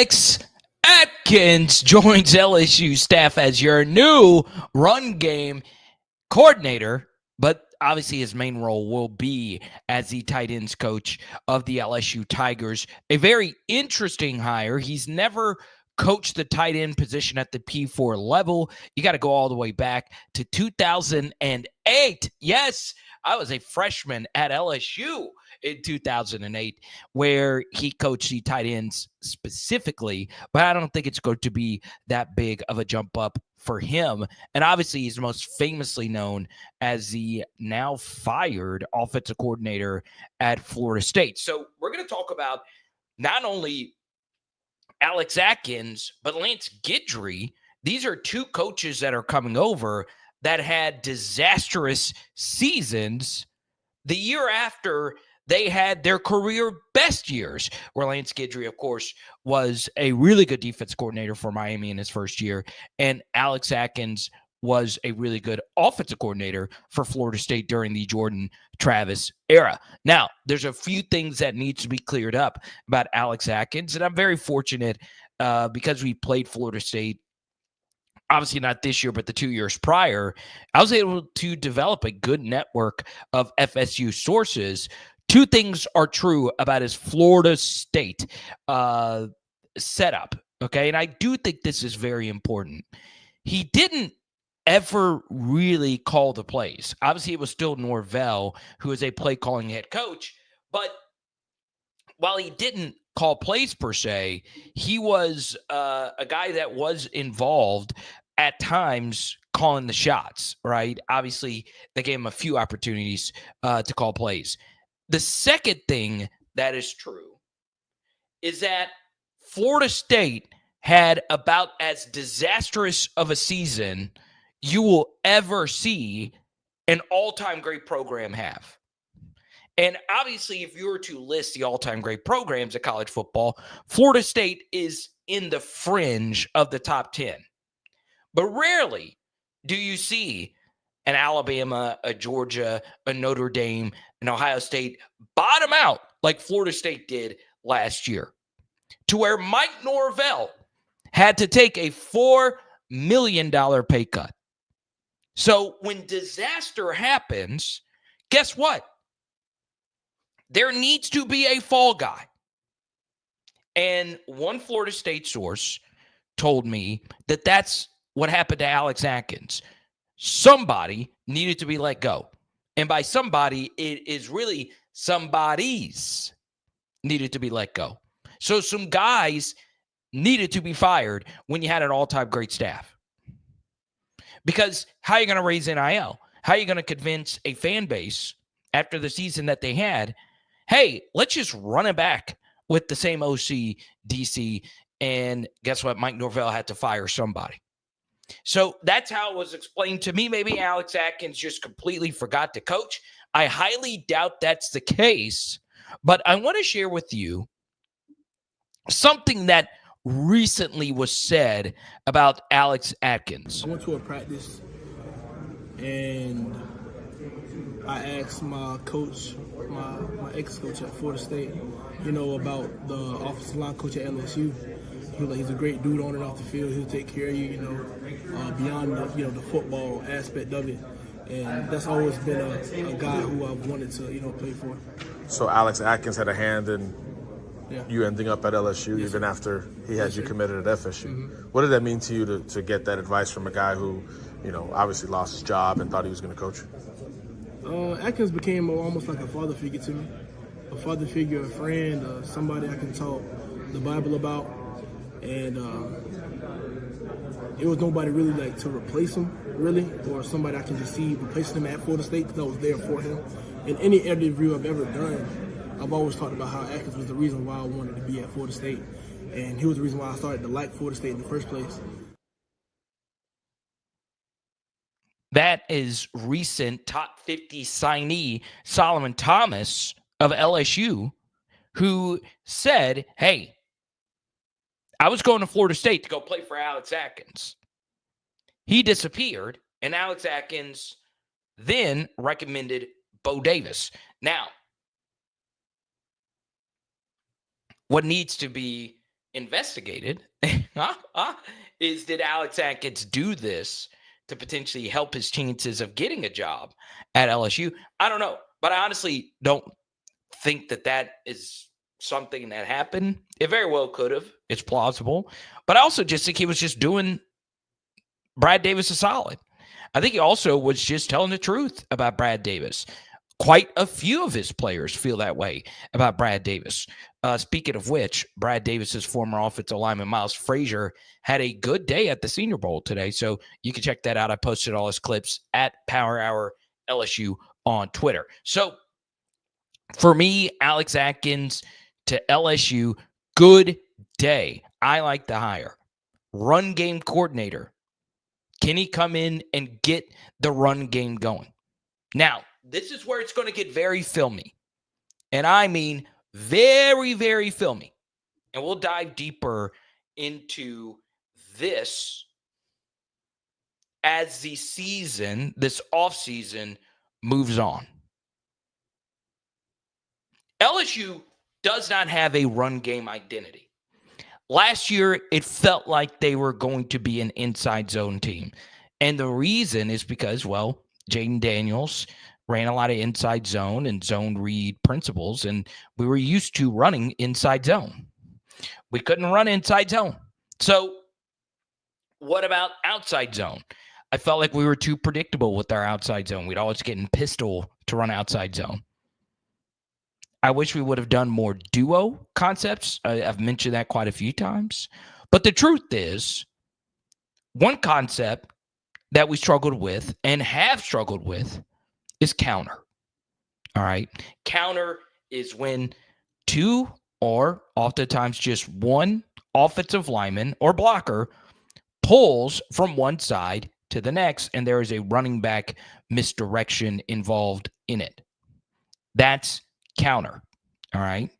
Alex Atkins joins LSU staff as your new run game coordinator, but obviously his main role will be as the tight ends coach of the LSU Tigers. A very interesting hire. He's never coached the tight end position at the P4 level. You got to go all the way back to 2008. Yes, I was a freshman at LSU in 2008, where he coached the tight ends specifically, but I don't think it's going to be that big of a jump up for him. And obviously, he's most famously known as the now fired offensive coordinator at Florida State. So we're going to talk about not only Alex Atkins, but Lance Guidry. These are two coaches that are coming over that had disastrous seasons the year after they had their career best years, where Lance Guidry, of course, was a really good defense coordinator for Miami in his first year, and Alex Atkins was a really good offensive coordinator for Florida State during the Jordan Travis era. Now, there's a few things that needs to be cleared up about Alex Atkins, and I'm very fortunate because we played Florida State, obviously not this year, but the 2 years prior. I was able to develop a good network of FSU sources. Two things are true about his Florida State setup, okay? And I do think this is very important. He didn't ever really call the plays. Obviously, it was still Norvell, who is a play-calling head coach, but while he didn't call plays per se, he was a guy that was involved at times calling the shots, right? Obviously, they gave him a few opportunities to call plays. The second thing that is true is that Florida State had about as disastrous of a season you will ever see an all-time great program have. And obviously, if you were to list the all-time great programs at college football, Florida State is in the fringe of the top 10. But rarely do you see an Alabama, a Georgia, a Notre Dame, an Ohio State bottom out like Florida State did last year, to where Mike Norvell had to take a $4 million pay cut. So when disaster happens, guess what? There needs to be a fall guy. And one Florida State source told me that that's what happened to Alex Atkins. Somebody needed to be let go. And by somebody, it is really somebody's needed to be let go. So some guys needed to be fired when you had an all-time great staff. Because how are you going to raise NIL? How are you going to convince a fan base after the season that they had, hey, let's just run it back with the same OC, DC, and guess what? Mike Norvell had to fire somebody. So that's how it was explained to me. Maybe Alex Atkins just completely forgot to coach. I highly doubt that's the case, but I want to share with you something that recently was said about Alex Atkins. I went to a practice and I asked my coach, my ex-coach at Florida State, about the offensive line coach at LSU. He was like, he's a great dude on and off the field. He'll take care of you, beyond the football aspect of it. And that's always been a guy who I've wanted to, play for. So Alex Atkins had a hand in you ending up at LSU even after he had you committed at FSU. Mm-hmm. What did that mean to you to get that advice from a guy who, obviously lost his job and thought he was going to coach? Atkins became almost like a father figure to me. A father figure, a friend, somebody I can talk the Bible about. And it was nobody really like to replace him, really, or somebody I can just see replacing him at Florida State because I was there for him. In any interview I've ever done, I've always talked about how Atkins was the reason why I wanted to be at Florida State. And he was the reason why I started to like Florida State in the first place. That is recent top 50 signee Solomon Thomas of LSU, who said, hey, I was going to Florida State to go play for Alex Atkins. He disappeared, and Alex Atkins then recommended Bo Davis. Now, what needs to be investigated is, did Alex Atkins do this to potentially help his chances of getting a job at LSU? I don't know, but I honestly don't think that is something that happened. It very well could have. It's plausible. But I also just think he was just doing Brad Davis a solid. I think he also was just telling the truth about Brad Davis. Quite a few of his players feel that way about Brad Davis. Speaking of which, Brad Davis's former offensive lineman, Miles Frazier, had a good day at the Senior Bowl today. So you can check that out. I posted all his clips at Power Hour LSU on Twitter. So for me, Alex Atkins to LSU, good day. I like the hire. Run game coordinator. Can he come in and get the run game going? Now, this is where it's going to get very filmy. And I mean very, very filmy. And we'll dive deeper into this as the season, this offseason, moves on. LSU does not have a run game identity. Last year, it felt like they were going to be an inside zone team. And the reason is because, well, Jaden Daniels ran a lot of inside zone and zone read principles, and we were used to running inside zone. We couldn't run inside zone. So what about outside zone? I felt like we were too predictable with our outside zone. We'd always get in pistol to run outside zone. I wish we would have done more duo concepts. I've mentioned that quite a few times. But the truth is, one concept that we struggled with and have struggled with is counter. All right. Counter is when two or oftentimes just one offensive lineman or blocker pulls from one side to the next, and there is a running back misdirection involved in it. That's counter. All right.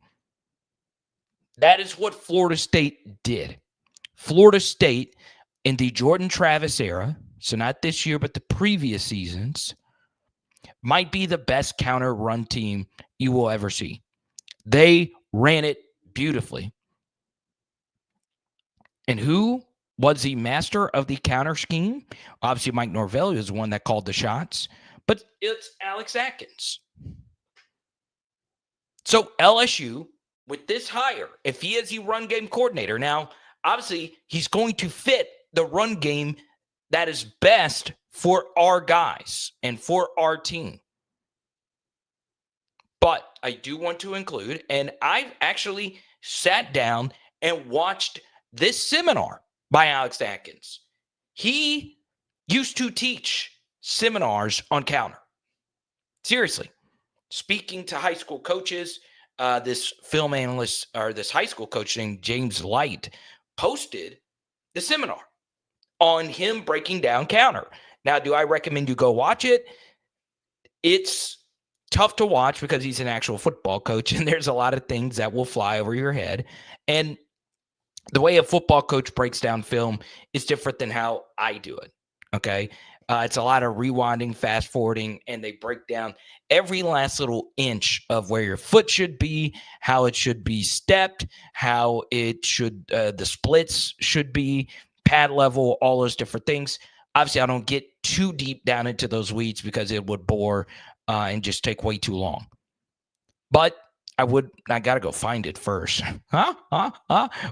That is what Florida State did. Florida State in the Jordan Travis era, so not this year, but the previous seasons, might be the best counter run team you will ever see. They ran it beautifully. And who was the master of the counter scheme? Obviously, Mike Norvell is the one that called the shots, but it's Alex Atkins. So LSU, with this hire, if he is the run game coordinator, now, obviously, he's going to fit the run game that is best for our guys and for our team. But I do want to include, and I've actually sat down and watched this seminar by Alex Atkins. He used to teach seminars on counter. Seriously. Speaking to high school coaches, this film analyst or this high school coach named James Light posted the seminar on him breaking down counter. Now, do I recommend you go watch it? It's tough to watch because he's an actual football coach, and there's a lot of things that will fly over your head. And the way a football coach breaks down film is different than how I do it, okay? It's a lot of rewinding, fast forwarding, and they break down every last little inch of where your foot should be, how it should be stepped, how it should, the splits should be, pad level, all those different things. Obviously, I don't get too deep down into those weeds because it would bore and just take way too long. But I got to go find it first. But I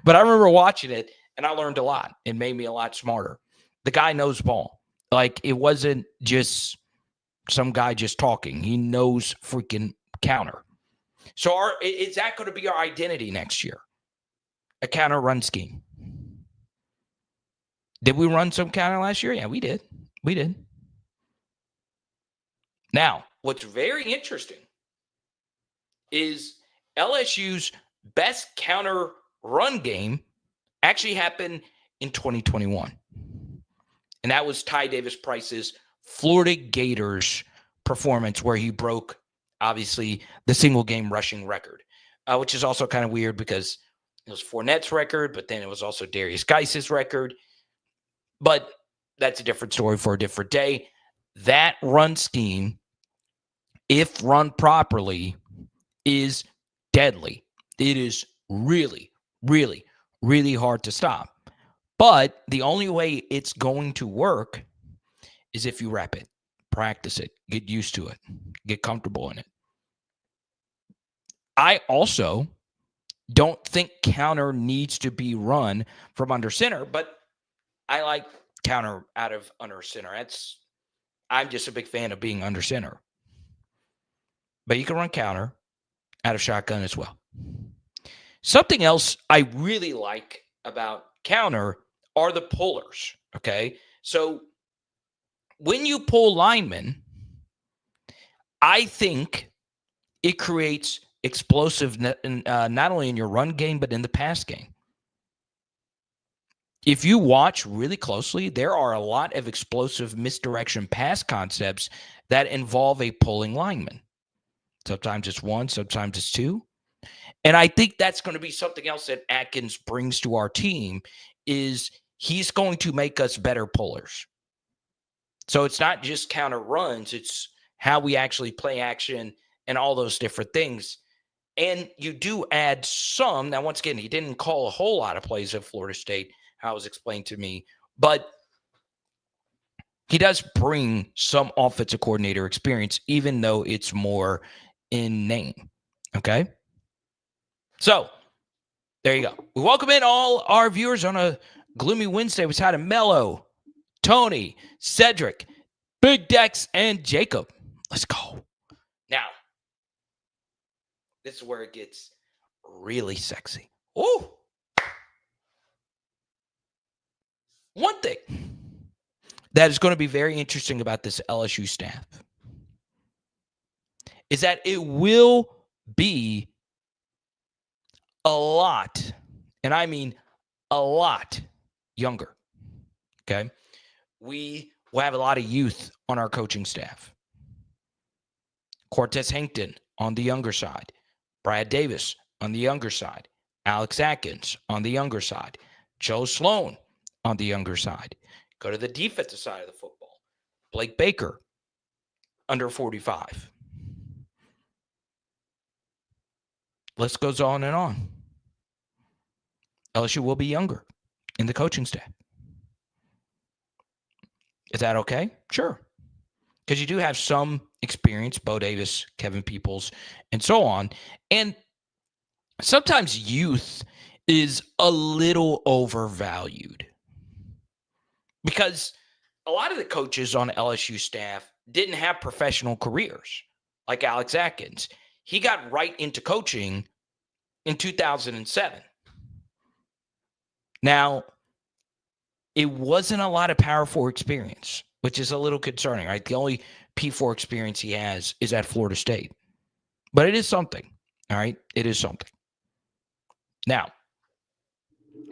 remember watching it, and I learned a lot. It made me a lot smarter. The guy knows ball. Like, it wasn't just some guy just talking. He knows freaking counter. So is that going to be our identity next year? A counter run scheme. Did we run some counter last year? Yeah, we did. We did. Now, what's very interesting is LSU's best counter run game actually happened in 2021. And that was Ty Davis Price's Florida Gators performance, where he broke, obviously, the single game rushing record, which is also kind of weird because it was Fournette's record, but then it was also Darius Geis's record. But that's a different story for a different day. That run scheme, if run properly, is deadly. It is really, really, really hard to stop. But the only way it's going to work is if you rep it, practice it, get used to it, get comfortable in it. I also don't think counter needs to be run from under center, but I like counter out of under center. I'm just a big fan of being under center. But you can run counter out of shotgun as well. Something else I really like about counter are the pullers, okay? So when you pull linemen, I think it creates explosiveness not only in your run game, but in the pass game. If you watch really closely, there are a lot of explosive misdirection pass concepts that involve a pulling lineman. Sometimes it's one, sometimes it's two. And I think that's going to be something else that Atkins brings to our team is he's going to make us better pullers. So it's not just counter runs, it's how we actually play action and all those different things. And you do add some. Now, once again, he didn't call a whole lot of plays at Florida State, how it was explained to me, but he does bring some offensive coordinator experience, even though it's more in name. Okay? So, there you go. We welcome in all our viewers on a gloomy Wednesday. We had a Mello, Tony, Cedric, Big Dex, and Jacob. Let's go. Now, this is where it gets really sexy. Ooh. One thing that is going to be very interesting about this LSU staff is that it will be a lot, and I mean a lot, younger. Okay? We will have a lot of youth on our coaching staff. Cortez Hankton on the younger side. Brad Davis on the younger side. Alex Atkins on the younger side. Joe Sloan on the younger side. Go to the defensive side of the football. Blake Baker, under 45. List goes on and on. LSU will be younger in the coaching staff. Is that okay? Sure. Because you do have some experience, Bo Davis, Kevin Peoples, and so on. And sometimes youth is a little overvalued. Because a lot of the coaches on LSU staff didn't have professional careers, like Alex Atkins. He got right into coaching in 2007. Now, it wasn't a lot of Power 4 experience, which is a little concerning, right? The only P4 experience he has is at Florida State. But it is something, all right? It is something. Now,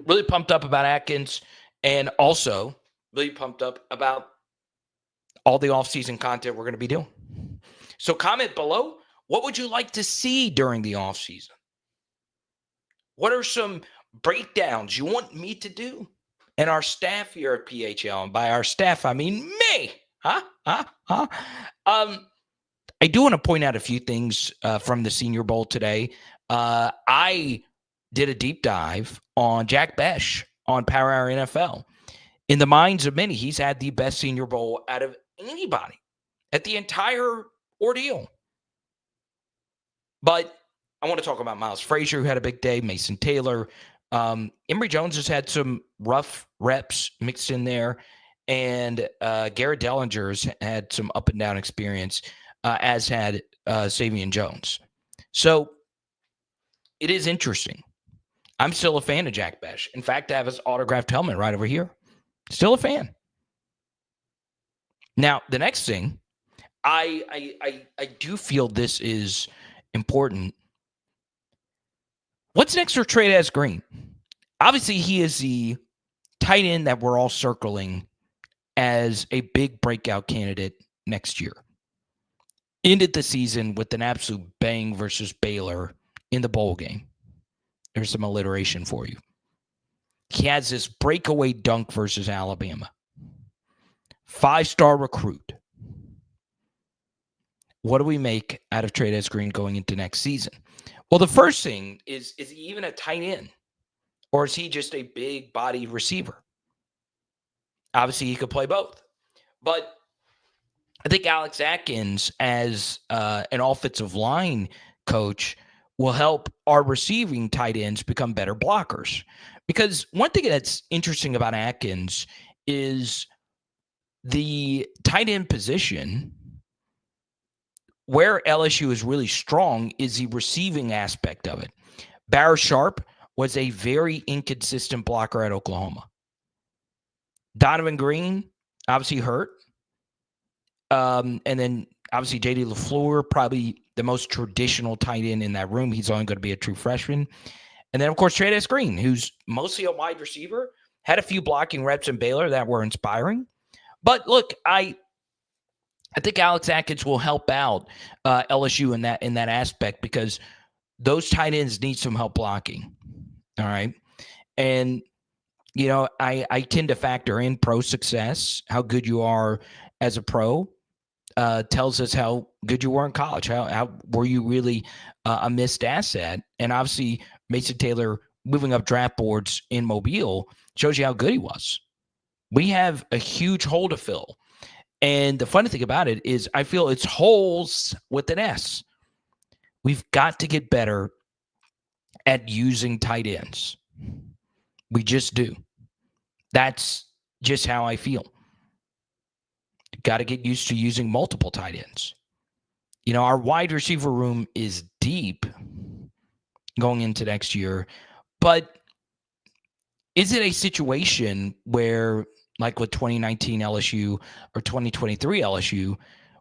really pumped up about Atkins and also really pumped up about all the offseason content we're going to be doing. So comment below, what would you like to see during the offseason? What are some breakdowns you want me to do? And our staff here at PHL, and by our staff, I mean me. I do want to point out a few things from the Senior Bowl today. I did a deep dive on Jack Besh on Power Hour NFL. In the minds of many, he's had the best Senior Bowl out of anybody at the entire ordeal. But I want to talk about Miles Frazier, who had a big day, Mason Taylor. Emory Jones has had some rough reps mixed in there, and Garrett Dellinger's had some up and down experience, as had Savion Jones. So it is interesting. I'm still a fan of Jack Besh. In fact, I have his autographed helmet right over here. Still a fan. Now, the next thing, I do feel this is important. What's next for TREY'DEZ GREEN? Obviously, he is the tight end that we're all circling as a big breakout candidate next year. Ended the season with an absolute bang versus Baylor in the bowl game. There's some alliteration for you. He has this breakaway dunk versus Alabama. 5-star recruit. What do we make out of TREY'DEZ GREEN going into next season? Well, the first thing is he even a tight end? Or is he just a big body receiver? Obviously, he could play both. But I think Alex Atkins, as an offensive line coach, will help our receiving tight ends become better blockers. Because one thing that's interesting about Atkins is the tight end position, where LSU is really strong, is the receiving aspect of it. Barra Sharp was a very inconsistent blocker at Oklahoma. Donovan Green, obviously hurt. And then obviously J.D. LaFleur, probably the most traditional tight end in that room. He's only going to be a true freshman. And then, of course, TREY'DEZ GREEN, who's mostly a wide receiver, had a few blocking reps in Baylor that were inspiring. But look, I think Alex Atkins will help out LSU in that aspect, because those tight ends need some help blocking. All right. And, you know, I tend to factor in pro success. How good you are as a pro tells us how good you were in college. How were you really a missed asset? And obviously, Mason Taylor moving up draft boards in Mobile shows you how good he was. We have a huge hole to fill. And the funny thing about it is I feel it's holes with an S. We've got to get better at using tight ends. We just do. That's just how I feel. Got to get used to using multiple tight ends. You know, our wide receiver room is deep going into next year, but is it a situation where, like with 2019 LSU or 2023 LSU,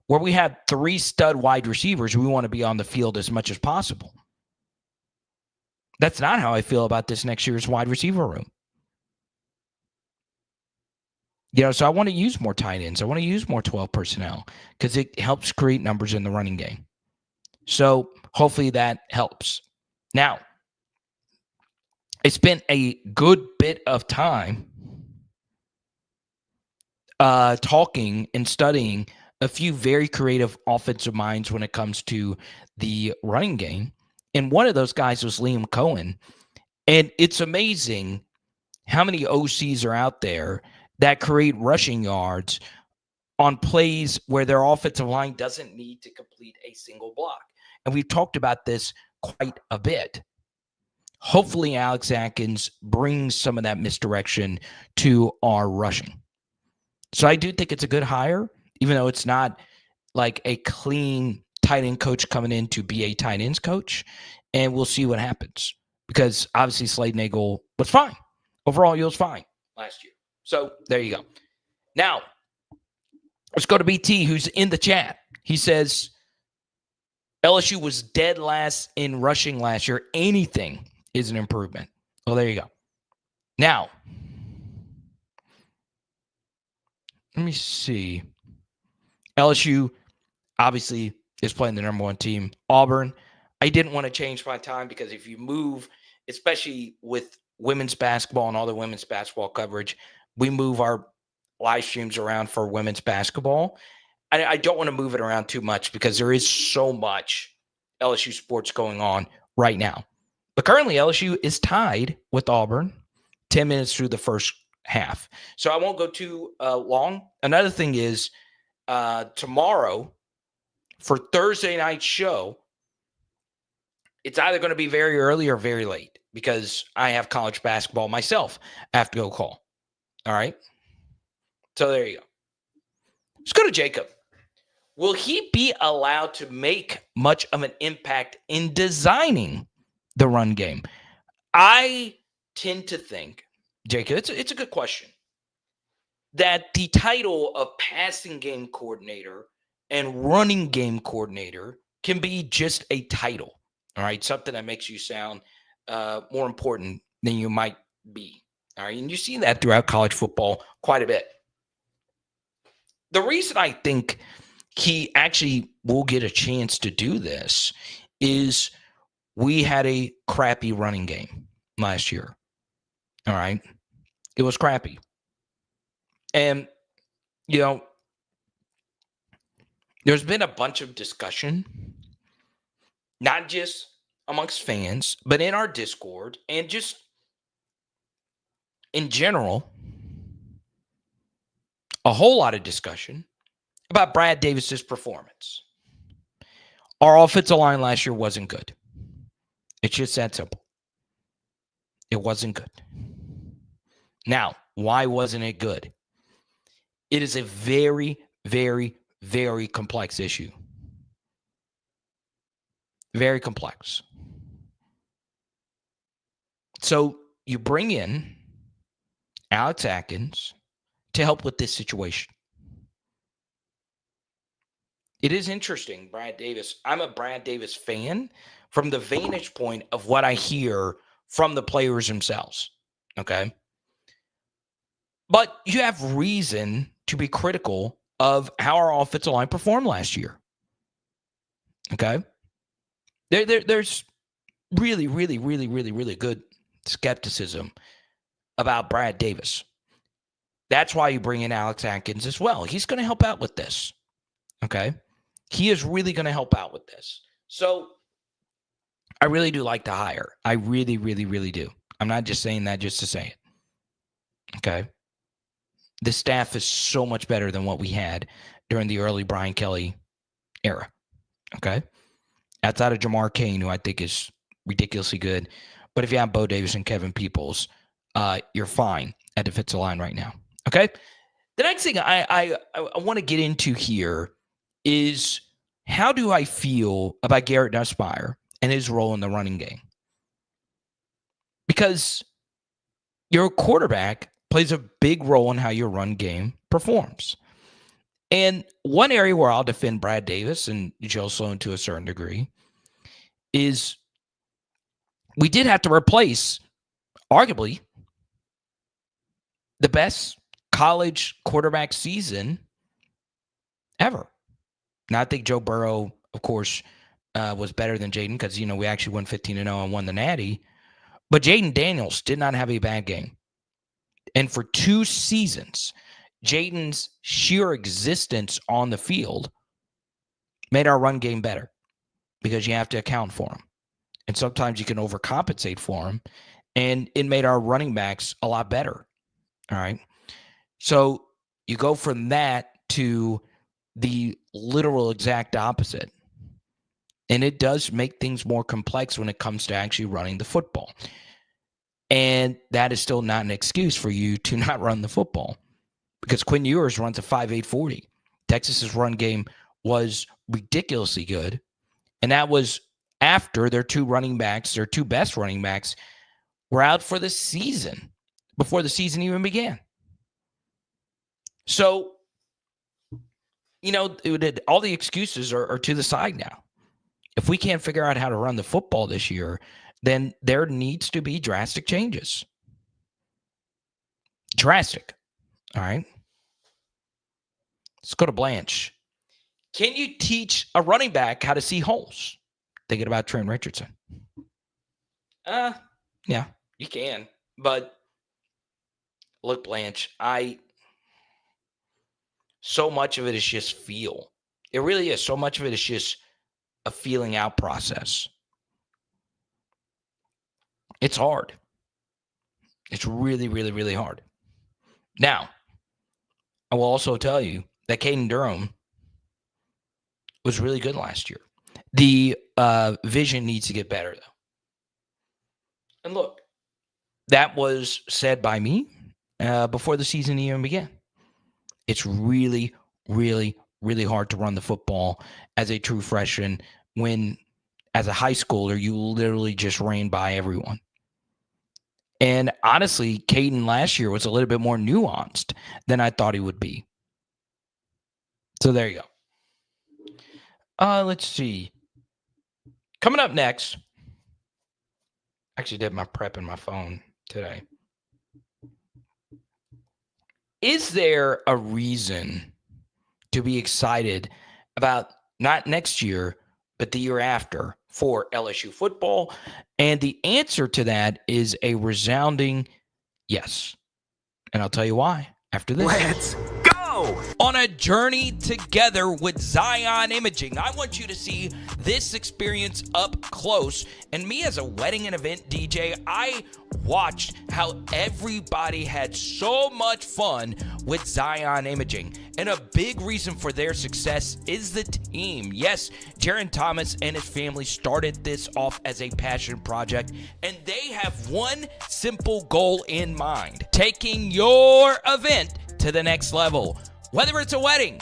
where we have 3 stud wide receivers, we want to be on the field as much as possible? That's not how I feel about this next year's wide receiver room. You know, so I want to use more tight ends. I want to use more 12 personnel because it helps create numbers in the running game. So hopefully that helps. Now, I spent a good bit of time talking and studying a few very creative offensive minds when it comes to the running game. And one of those guys was Liam Cohen. And it's amazing how many OCs are out there that create rushing yards on plays where their offensive line doesn't need to complete a single block. And we've talked about this quite a bit. Hopefully, Alex Atkins brings some of that misdirection to our rushing. So I do think it's a good hire, even though it's not like a clean tight end coach coming in to be a tight ends coach. And we'll see what happens, because obviously Slade Nagel was fine. Overall, he was fine last year. So there you go. Now, let's go to BT, who's in the chat. He says LSU was dead last in rushing last year. Anything is an improvement. Well, there you go. Now, let me see. LSU obviously is playing the number 1 team, Auburn. I didn't want to change my time because if you move, especially with women's basketball and all the women's basketball coverage, we move our live streams around for women's basketball. I don't want to move it around too much because there is so much LSU sports going on right now. But currently, LSU is tied with Auburn 10 minutes through the first half. So I won't go too long. Another thing is tomorrow for Thursday night show, it's either going to be very early or very late because I have college basketball myself I have to go call. All right. So there you go. Let's go to Jacob. Will he be allowed to make much of an impact in designing the run game? I tend to think, Jacob, it's a good question, that the title of passing game coordinator and running game coordinator can be just a title. All right. Something that makes you sound more important than you might be. All right. And you see that throughout college football quite a bit. The reason I think he actually will get a chance to do this is we had a crappy running game last year. All right. It was crappy. And, you know, there's been a bunch of discussion, not just amongst fans, but in our Discord and just in general, a whole lot of discussion about Brad Davis's performance. Our offensive line last year wasn't good. It's just that simple. It wasn't good. Now, why wasn't it good? It is a very, very, very complex issue. Very complex. So you bring in Alex Atkins to help with this situation. It is interesting, Brad Davis. I'm a Brad Davis fan from the vantage point of what I hear from the players themselves. Okay. But you have reason to be critical of how our offensive line performed last year. Okay. There's really, really, really, really, really good skepticism about Brad Davis. That's why you bring in Alex Atkins as well. He's going to help out with this. Okay. He is really going to help out with this. So I really do like the hire. I really, really, really do. I'm not just saying that just to say it. Okay. The staff is so much better than what we had during the early Brian Kelly era. Okay. Outside of Jamar Cain, who I think is ridiculously good. But if you have Bo Davis and Kevin Peoples, you're fine at defensive line right now. Okay. The next thing I want to get into here is, how do I feel about Garrett Nussmeier and his role in the running game? Because your quarterback plays a big role in how your run game performs. And one area where I'll defend Brad Davis and Joe Sloan to a certain degree is we did have to replace, arguably, the best college quarterback season ever. Now, I think Joe Burrow, of course, was better than Jaden because, we actually won 15-0 and won the Natty. But Jaden Daniels did not have a bad game. And for 2 seasons, Jaden's sheer existence on the field made our run game better because you have to account for him. And sometimes you can overcompensate for him. And it made our running backs a lot better. All right. So you go from that to the literal exact opposite. And it does make things more complex when it comes to actually running the football. And that is still not an excuse for you to not run the football, because Quinn Ewers runs a 5.8 40. Texas's run game was ridiculously good. And that was after their 2 best running backs were out for the season, before the season even began. So, all the excuses are to the side now. If we can't figure out how to run the football this year, then there needs to be drastic changes. Drastic. All right. Let's go to Blanche. Can you teach a running back how to see holes? Thinking about Trent Richardson. Yeah, you can. But look, Blanche, so much of it is just feel. It really is. So much of it is just a feeling out process. It's hard. It's really, really, really hard. Now, I will also tell you that Caden Durham was really good last year. The vision needs to get better, though. And look, that was said by me before the season even began. It's really, really, really hard to run the football as a true freshman when, as a high schooler, you literally just ran by everyone. And honestly, Caden last year was a little bit more nuanced than I thought he would be. So there you go. Let's see. Coming up next, actually did my prep in my phone today. Is there a reason to be excited about not next year, but the year after for LSU football? And the answer to that is a resounding yes. And I'll tell you why after this. Let's go! go on a journey together with Zion Imaging. I want you to see this experience up close. And me as a wedding and event DJ, I watched how everybody had so much fun with Zion Imaging. And a big reason for their success is the team. Yes, Jaron Thomas and his family started this off as a passion project, and they have one simple goal in mind: taking your event to the next level. Whether it's a wedding,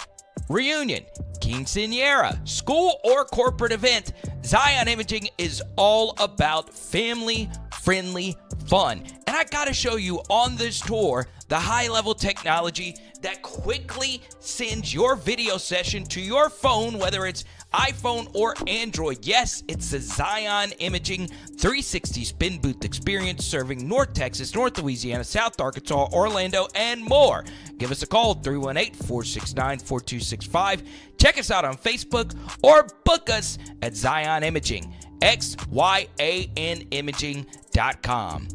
reunion, quinceañera, school, or corporate event, Zion Imaging is all about family-friendly fun. And I gotta show you on this tour the high-level technology that quickly sends your video session to your phone, whether it's iPhone or Android. Yes, it's the Zion Imaging 360 spin booth experience, serving North Texas, North Louisiana, South Arkansas, Orlando, and more. Give us a call, 318-469-4265. Check us out on Facebook or book us at Zion Imaging, XYAN Imaging.com.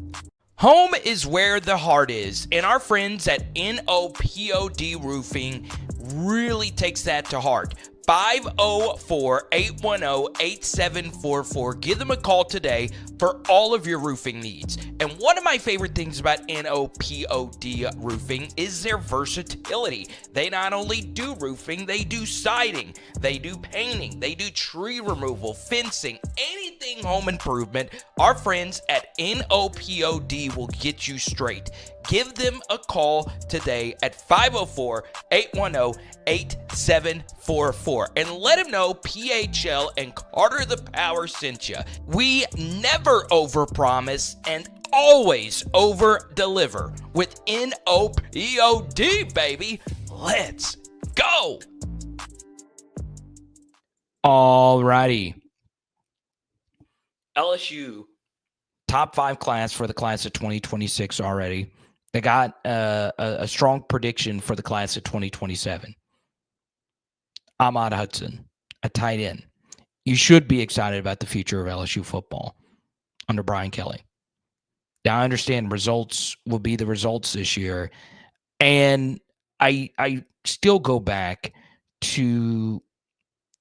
Home is where the heart is, and our friends at NOPOD Roofing really takes that to heart. 504-810-8744. Give them a call today for all of your roofing needs. And one of my favorite things about NOPOD Roofing is their versatility. They not only do roofing, they do siding, they do painting, they do tree removal, fencing, anything home improvement. Our friends at NOPOD will get you straight. Give them a call today at 504-810-8744 and let them know PHL and Carter the Power sent you. We never overpromise and always over-deliver with NOPOD, baby. Let's go. Alrighty. LSU top 5 class for the class of 2026 already. They got a strong prediction for the class of 2027. Ahmad Hudson, a tight end. You should be excited about the future of LSU football under Brian Kelly. Now, I understand results will be the results this year. And I still go back to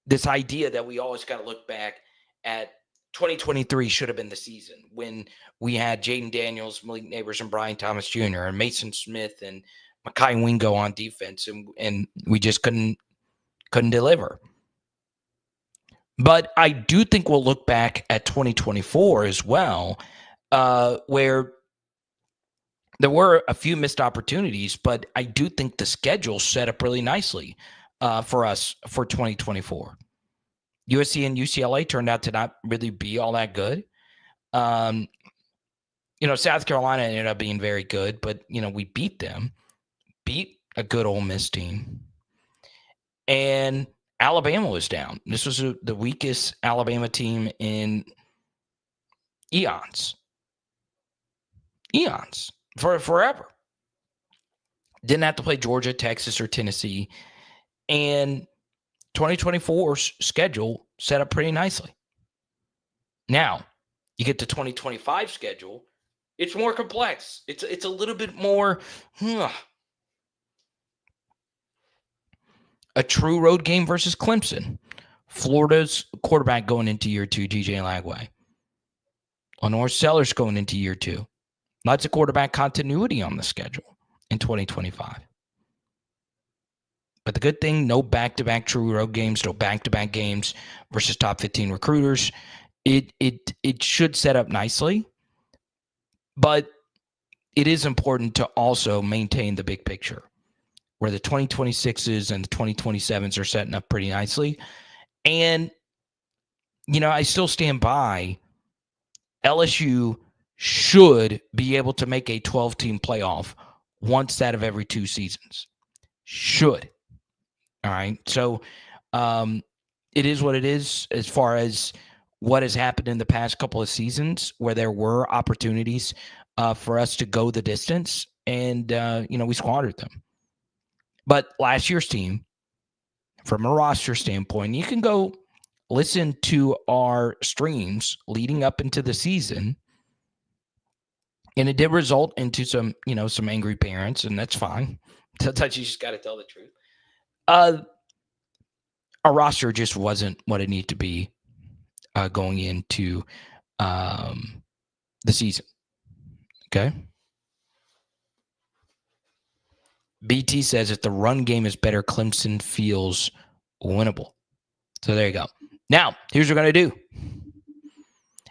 this idea that we always got to look back at 2023 should have been the season when we had Jaden Daniels, Malik Neighbors, and Brian Thomas Jr., and Mason Smith and Makai Wingo on defense, and we just couldn't deliver. But I do think we'll look back at 2024 as well, where there were a few missed opportunities, but I do think the schedule set up really nicely for us for 2024. USC and UCLA turned out to not really be all that good. South Carolina ended up being very good, but, we beat them, beat a good Ole Miss team. And Alabama was down. This was the weakest Alabama team in eons. For forever. Didn't have to play Georgia, Texas, or Tennessee. And 2024's schedule set up pretty nicely. Now, you get to 2025 schedule, it's more complex. It's a little bit more a true road game versus Clemson. Florida's quarterback going into year 2, DJ Lagway. Lenore Sellers going into year 2. Lots of quarterback continuity on the schedule in 2025. But the good thing, no back-to-back true road games, no back-to-back games versus top 15 recruiters. It should set up nicely, but it is important to also maintain the big picture where the 2026s and the 2027s are setting up pretty nicely. And, I still stand by LSU should be able to make a 12-team playoff once out of every 2 seasons. Should. All right. So it is what it is as far as what has happened in the past couple of seasons where there were opportunities for us to go the distance and, we squandered them. But last year's team, from a roster standpoint, you can go listen to our streams leading up into the season. And it did result into some angry parents, and that's fine. Sometimes you just got to tell the truth. Our roster just wasn't what it needed to be going into the season. Okay. BT says if the run game is better, Clemson feels winnable. So there you go. Now, here's what we're going to do.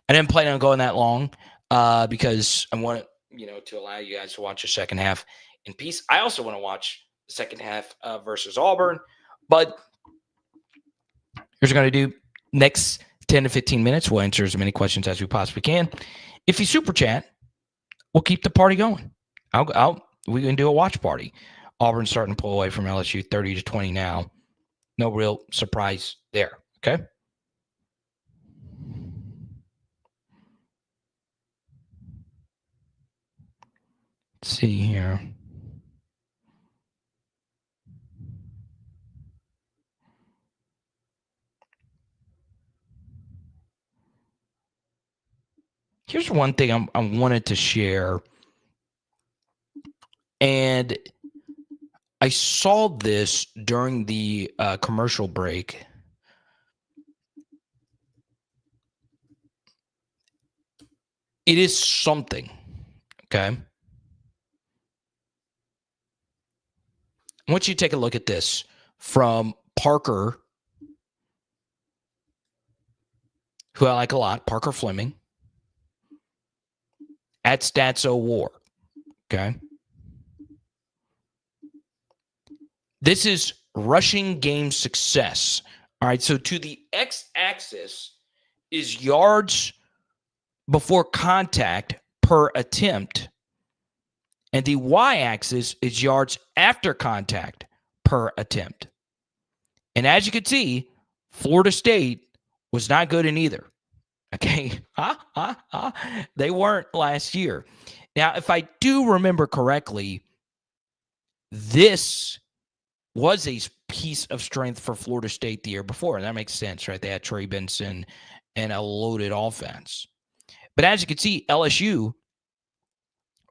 I didn't plan on going that long because I want to allow you guys to watch the second half in peace. I also want to watch the second half versus Auburn. But here's what we're going to do. Next 10 to 15 minutes, we'll answer as many questions as we possibly can. If you super chat, we'll keep the party going. We can do a watch party. Auburn's starting to pull away from LSU 30-20 now. No real surprise there. Okay. Let's see here. Here's one thing I wanted to share. And I saw this during the commercial break. It is something, okay? I want you to take a look at this from Parker, who I like a lot, Parker Fleming, at Stats War, okay? This is rushing game success. All right, so to the x-axis is yards before contact per attempt, and the y-axis is yards after contact per attempt. And as you can see, Florida State was not good in either. Okay, they weren't last year. Now, if I do remember correctly, this was a piece of strength for Florida State the year before. And that makes sense, right? They had Trey Benson and a loaded offense. But as you can see, LSU,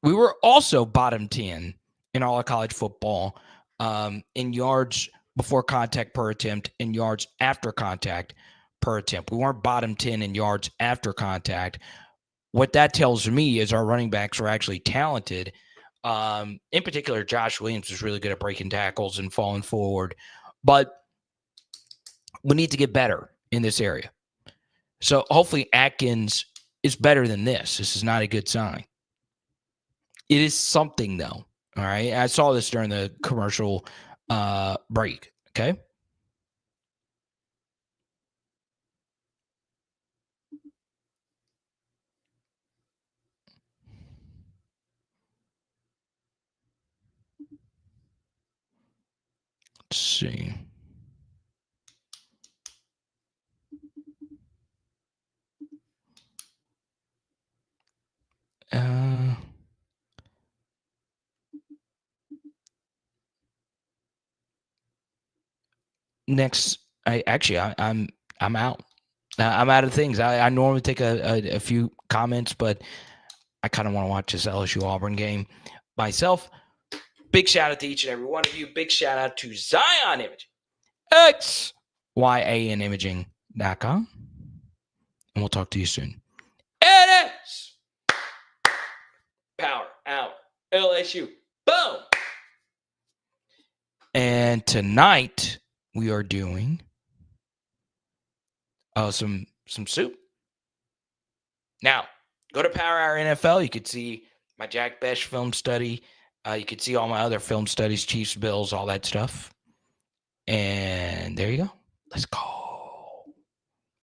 we were also bottom 10 in all of college football in yards before contact per attempt and yards after contact per attempt. We weren't bottom 10 in yards after contact. What that tells me is our running backs are actually talented. In particular, Josh Williams is really good at breaking tackles and falling forward. But we need to get better in this area. So hopefully Atkins is better than this. This is not a good sign. It is something, though. All right. I saw this during the commercial break. Okay. Let's see. Next, I'm out. I'm out of things. I normally take a few comments, but I kind of want to watch this LSU Auburn game myself. Big shout out to each and every one of you. Big shout out to Zion Imaging, XYANimaging.com. And we'll talk to you soon. It is Power Out LSU. Boom. And tonight we are doing some soup. Now, go to Power Hour NFL. You could see my Jack Besh film study. You could see all my other film studies, Chiefs, Bills, all that stuff. And there you go. Let's go.